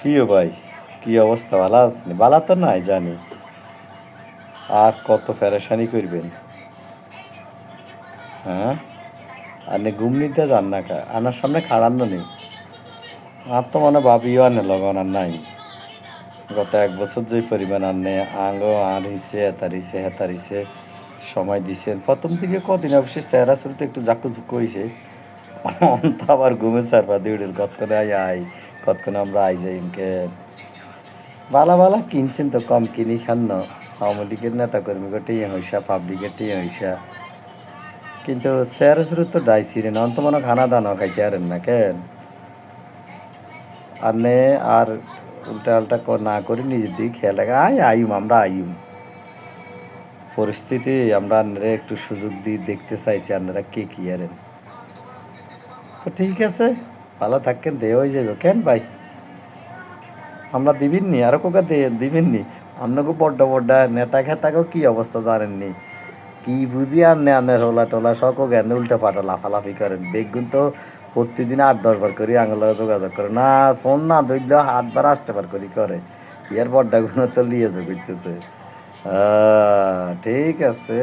কিও ভাই, কি অবস্থা? ভালো আছেন? ভালো তো নাই জানি, আর কত পেরেশানি করবেন। হ্যাঁ, আপনি ঘুম নিতে যান না কা আনার সামনে খাড়ানো নেই। আর তো মনে ভাবিও আনে লগন আর নাই। গত 1 বছর যে পরিমাণ আনে আঙ্গো আর হিসে হেতারিছে হেতারিছে সময় দিছেন প্রথম দিকে কদিন অবশ্যই চেহারা শুরুতে একটু জাকুজুকু হয়েছে। তো আবার ঘুমের চারপা দিউডের কতক্ষণে আই কতক্ষণে আমরা আই যাই ইনকে বালা বালা কিনছেন তো কম কিনি খান না। আওয়ামী লীগের নেতা কর্মী টিয়া হইসা পাবলিকের টিয়া হইসা কিন্তু চেহারা শুরু তো ডাইছিলেন অন্ত মনে খানা দানা খাইতে পারেন না কেন আর নে আর উল্টা আল্টা না করে নিজের দিকে খেয়াল রাখা আইম আমরা আইম পরিস্থিতি আমরা আপনারা একটু সুযোগ দিয়ে দেখতে চাইছি আপনারা কে কি আরেন। তো ঠিক আছে, ভালো থাকেন, দেওয়া হয়ে যাবে কেন ভাই, আমরা দিবেননি আরো কোকা দিবেননি। আপনাকে বড্ডা বড্ডা নেতা খেতাকেও কি অবস্থা জানেননি, কি বুঝি আনে আনের হোলা টোলা সক জ্ঞান উল্টা পাল্টা লাফালাফি করেন। বেগুন তো প্রতিদিন 8-10 বার করি আঙুল যোগাযোগ করে না, ফোন না ধরল 8 বার 8বার করি করে। ইয়ার বড্ডা গুলো তো লিয়ে যোগ করতেছে। ঠিক আছে।